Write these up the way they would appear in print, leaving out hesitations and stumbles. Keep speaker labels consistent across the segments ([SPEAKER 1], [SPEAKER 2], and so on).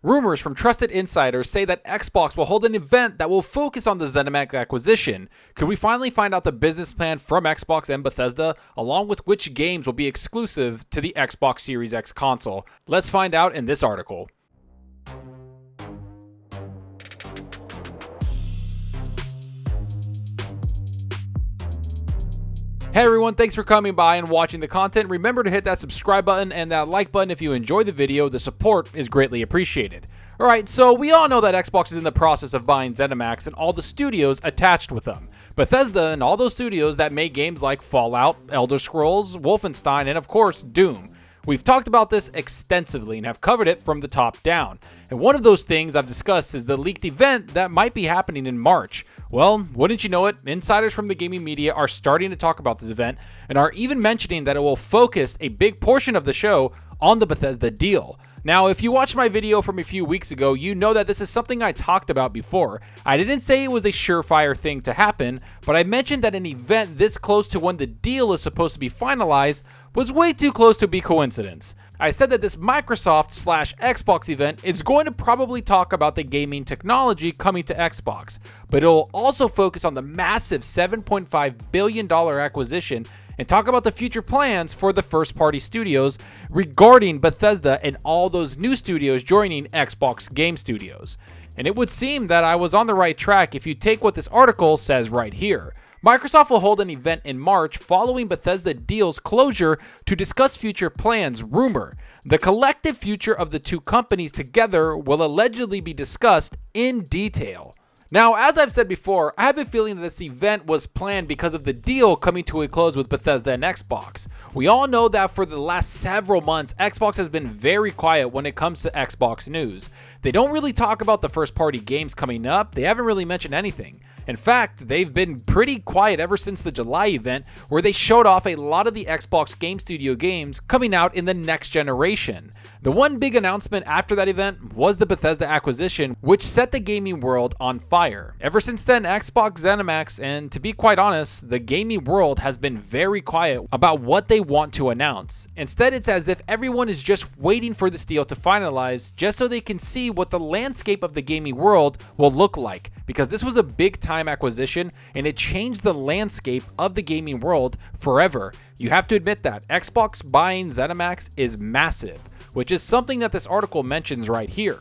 [SPEAKER 1] Rumors from trusted insiders say that Xbox will hold an event that will focus on the Zenimax acquisition. Could we finally find out the business plan from Xbox and Bethesda, along with which games will be exclusive to the Xbox Series X console? Let's find out in this article. Hey everyone, thanks for coming by and watching the content. Remember to hit that subscribe button and that like button if you enjoyed the video. The support is greatly appreciated. Alright, so we all know that Xbox is in the process of buying ZeniMax and all the studios attached with them. Bethesda and all those studios that make games like Fallout, Elder Scrolls, Wolfenstein, and of course, Doom. We've talked about this extensively and have covered it from the top down. And one of those things I've discussed is the leaked event that might be happening in March. Well, wouldn't you know it, insiders from the gaming media are starting to talk about this event and are even mentioning that it will focus a big portion of the show on the Bethesda deal. Now, if you watched my video from a few weeks ago, you know that this is something I talked about before. I didn't say it was a surefire thing to happen, but I mentioned that an event this close to when the deal is supposed to be finalized was way too close to be coincidence. I said that this Microsoft/Xbox event is going to probably talk about the gaming technology coming to Xbox, but it will also focus on the massive $7.5 billion acquisition and talk about the future plans for the first-party studios regarding Bethesda and all those new studios joining Xbox Game Studios. And it would seem that I was on the right track if you take what this article says right here. Microsoft will hold an event in March following Bethesda deal's closure to discuss future plans. Rumor: the collective future of the two companies together will allegedly be discussed in detail. Now, as I've said before, I have a feeling that this event was planned because of the deal coming to a close with Bethesda and Xbox. We all know that for the last several months, Xbox has been very quiet when it comes to Xbox news. They don't really talk about the first-party games coming up. They haven't really mentioned anything. In fact, they've been pretty quiet ever since the July event, where they showed off a lot of the Xbox Game Studio games coming out in the next generation. The one big announcement after that event was the Bethesda acquisition, which set the gaming world on fire. Ever since then, Xbox, ZeniMax, and to be quite honest, the gaming world has been very quiet about what they want to announce. Instead, it's as if everyone is just waiting for this deal to finalize just so they can see what the landscape of the gaming world will look like, because this was a big time acquisition and it changed the landscape of the gaming world forever. You have to admit that Xbox buying ZeniMax is massive, which is something that this article mentions right here.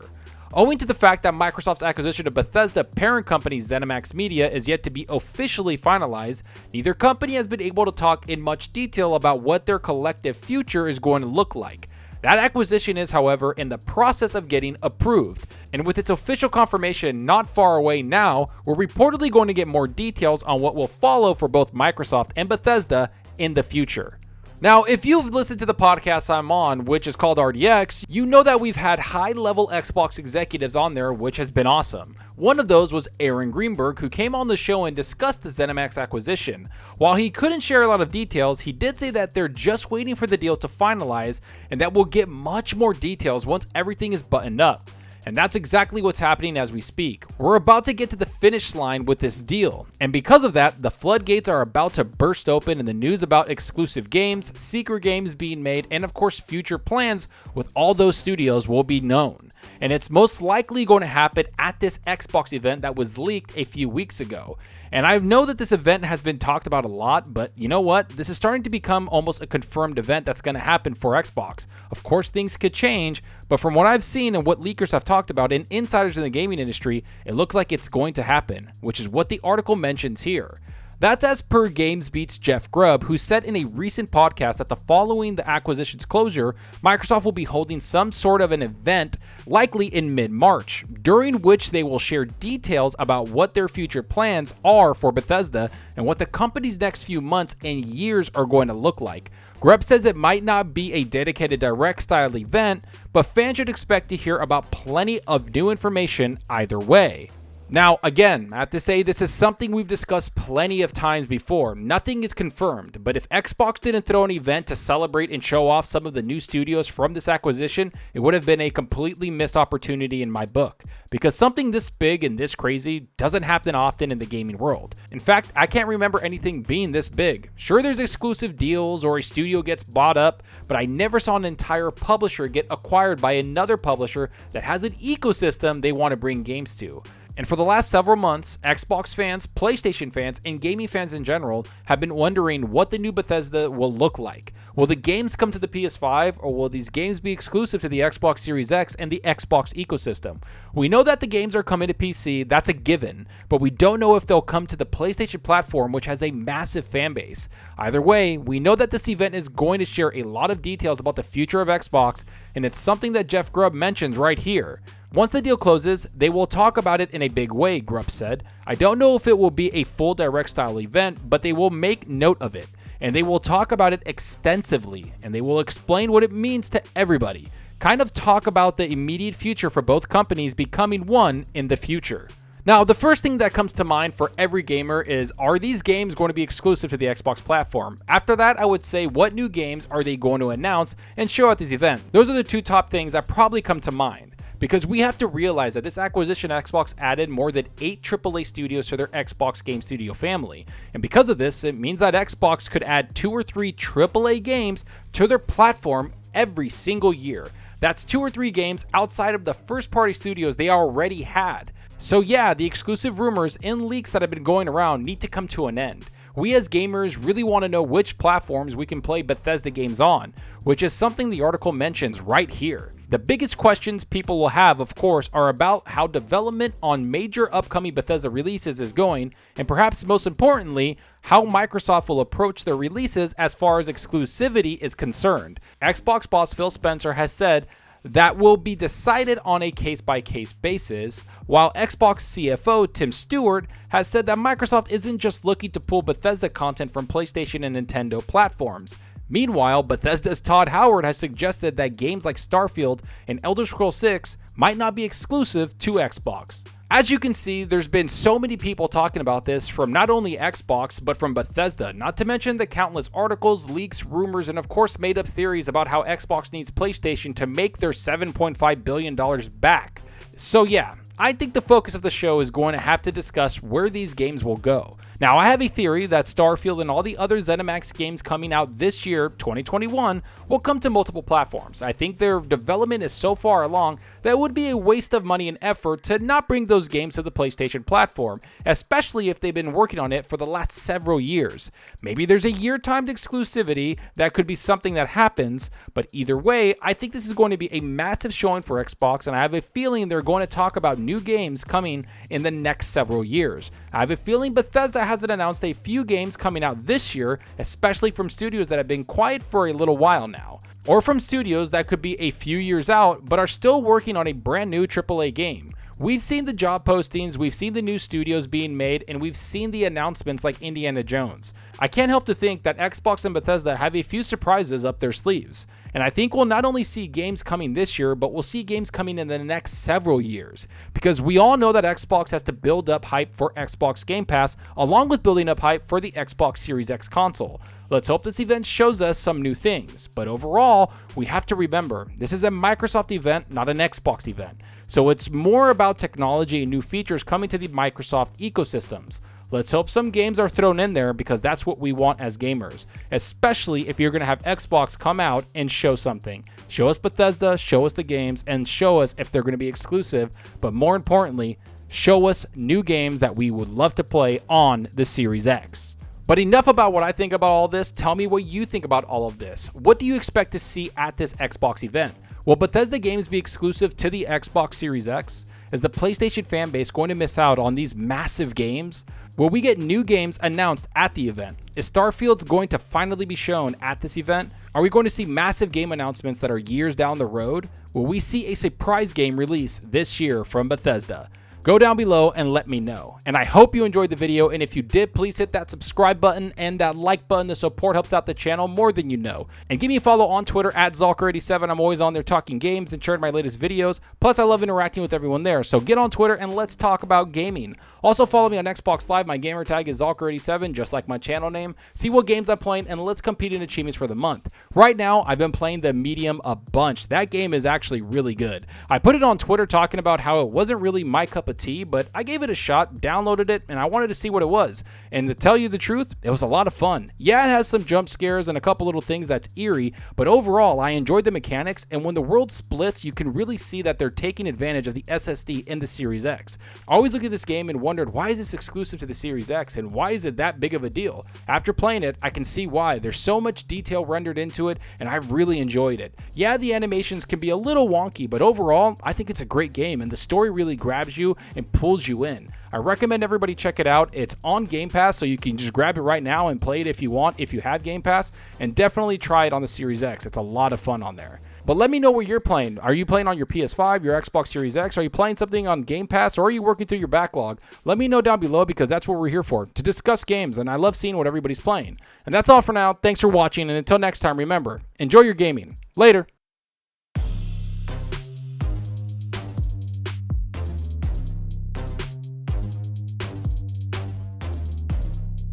[SPEAKER 1] Owing to the fact that Microsoft's acquisition of Bethesda parent company ZeniMax Media is yet to be officially finalized, neither company has been able to talk in much detail about what their collective future is going to look like. That acquisition is, however, in the process of getting approved, and with its official confirmation not far away now, we're reportedly going to get more details on what will follow for both Microsoft and Bethesda in the future. Now, if you've listened to the podcast I'm on, which is called RDX, you know that we've had high-level Xbox executives on there, which has been awesome. One of those was Aaron Greenberg, who came on the show and discussed the ZeniMax acquisition. While he couldn't share a lot of details, he did say that they're just waiting for the deal to finalize and that we'll get much more details once everything is buttoned up. And that's exactly what's happening as we speak. We're about to get to the finish line with this deal. And because of that, the floodgates are about to burst open and the news about exclusive games, secret games being made, and of course future plans with all those studios will be known. And it's most likely going to happen at this Xbox event that was leaked a few weeks ago. And I know that this event has been talked about a lot, but you know what? This is starting to become almost a confirmed event that's going to happen for Xbox. Of course, things could change, but from what I've seen and what leakers have talked about and insiders in the gaming industry, it looks like it's going to happen, which is what the article mentions here. That's as per GamesBeat's Jeff Grubb, who said in a recent podcast that following the acquisition's closure, Microsoft will be holding some sort of an event, likely in mid-March, during which they will share details about what their future plans are for Bethesda and what the company's next few months and years are going to look like. Grubb says it might not be a dedicated direct style event, but fans should expect to hear about plenty of new information either way. Now, again, I have to say this is something we've discussed plenty of times before. Nothing is confirmed, but if Xbox didn't throw an event to celebrate and show off some of the new studios from this acquisition, it would have been a completely missed opportunity in my book, because something this big and this crazy doesn't happen often in the gaming world. In fact, I can't remember anything being this big. Sure, there's exclusive deals or a studio gets bought up, but I never saw an entire publisher get acquired by another publisher that has an ecosystem they want to bring games to. And for the last several months, Xbox fans, PlayStation fans, and gaming fans in general have been wondering what the new Bethesda will look like. Will the games come to the PS5, or will these games be exclusive to the Xbox Series X and the Xbox ecosystem? We know that the games are coming to PC, that's a given, but we don't know if they'll come to the PlayStation platform, which has a massive fan base. Either way, we know that this event is going to share a lot of details about the future of Xbox, and it's something that Jeff Grubb mentions right here. Once the deal closes, they will talk about it in a big way, Grubb said. I don't know if it will be a full direct style event, but they will make note of it, and they will talk about it extensively, and they will explain what it means to everybody. Kind of talk about the immediate future for both companies becoming one in the future. Now, the first thing that comes to mind for every gamer is, are these games going to be exclusive to the Xbox platform? After that, I would say, what new games are they going to announce and show at this event? Those are the two top things that probably come to mind. Because we have to realize that this acquisition, Xbox added more than 8 AAA studios to their Xbox Game Studio family. And because of this, it means that Xbox could add 2 or 3 AAA games to their platform every single year. That's 2 or 3 games outside of the first-party studios they already had. So yeah, the exclusive rumors and leaks that have been going around need to come to an end. We as gamers really want to know which platforms we can play Bethesda games on, which is something the article mentions right here. The biggest questions people will have, of course, are about how development on major upcoming Bethesda releases is going, and perhaps most importantly, how Microsoft will approach their releases as far as exclusivity is concerned. Xbox boss Phil Spencer has said that will be decided on a case-by-case basis, while Xbox CFO Tim Stewart has said that Microsoft isn't just looking to pull Bethesda content from PlayStation and Nintendo platforms. Meanwhile, Bethesda's Todd Howard has suggested that games like Starfield and Elder Scrolls 6 might not be exclusive to Xbox. As you can see, there's been so many people talking about this from not only Xbox, but from Bethesda, not to mention the countless articles, leaks, rumors, and of course made up theories about how Xbox needs PlayStation to make their $7.5 billion back. So yeah, I think the focus of the show is going to have to discuss where these games will go. Now, I have a theory that Starfield and all the other ZeniMax games coming out this year, 2021, will come to multiple platforms. I think their development is so far along that it would be a waste of money and effort to not bring those games to the PlayStation platform, especially if they've been working on it for the last several years. Maybe there's a year-timed exclusivity that could be something that happens, but either way, I think this is going to be a massive showing for Xbox, and I have a feeling they're going to talk about new games coming in the next several years. I have a feeling Bethesda hasn't announced a few games coming out this year, especially from studios that have been quiet for a little while now, or from studios that could be a few years out but are still working on a brand new AAA game. We've seen the job postings, we've seen the new studios being made, and we've seen the announcements like Indiana Jones. I can't help to think that Xbox and Bethesda have a few surprises up their sleeves. And I think we'll not only see games coming this year, but we'll see games coming in the next several years. Because we all know that Xbox has to build up hype for Xbox Game Pass, along with building up hype for the Xbox Series X console. Let's hope this event shows us some new things. But overall, we have to remember, this is a Microsoft event, not an Xbox event. So it's more about technology and new features coming to the Microsoft ecosystems. Let's hope some games are thrown in there, because that's what we want as gamers, especially if you're going to have Xbox come out and show something. Show us Bethesda, show us the games, and show us if they're going to be exclusive, but more importantly, show us new games that we would love to play on the Series X. But enough about what I think about all this. Tell me what you think about all of this. What do you expect to see at this Xbox event? Will Bethesda games be exclusive to the Xbox Series X? Is the PlayStation fan base going to miss out on these massive games? Will we get new games announced at the event? Is Starfield going to finally be shown at this event? Are we going to see massive game announcements that are years down the road? Will we see a surprise game release this year from Bethesda? Go down below and let me know. And I hope you enjoyed the video, and if you did, please hit that subscribe button and that like button. The support helps out the channel more than you know. And give me a follow on Twitter at Zalker87. I'm always on there talking games and sharing my latest videos. Plus, I love interacting with everyone there. So get on Twitter and let's talk about gaming. Also, follow me on Xbox Live. My gamer tag is Zalker87, just like my channel name. See what games I'm playing, and let's compete in achievements for the month. Right now, I've been playing the Medium a bunch. That game is actually really good. I put it on Twitter talking about how it wasn't really my cup of tea, but I gave it a shot, downloaded it, and I wanted to see what it was. And to tell you the truth, it was a lot of fun. Yeah, it has some jump scares and a couple little things that's eerie, but overall, I enjoyed the mechanics, and when the world splits, you can really see that they're taking advantage of the SSD in the Series X. I always looked at this game and wondered, why is this exclusive to the Series X, and why is it that big of a deal? After playing it, I can see why. There's so much detail rendered into it, and I've really enjoyed it. Yeah, the animations can be a little wonky, but overall, I think it's a great game, and the story really grabs you and pulls you in. I recommend everybody check it out. It's on Game Pass, so you can just grab it right now and play it if you want, if you have Game Pass, and definitely try it on the Series X. It's a lot of fun on there. But let me know what you're playing. Are you playing on your PS5, your Xbox Series X? Are you playing something on Game Pass, or are you working through your backlog? Let me know down below, because that's what we're here for, to discuss games, and I love seeing what everybody's playing. And that's all for now. Thanks for watching, and until next time, remember, enjoy your gaming. Later.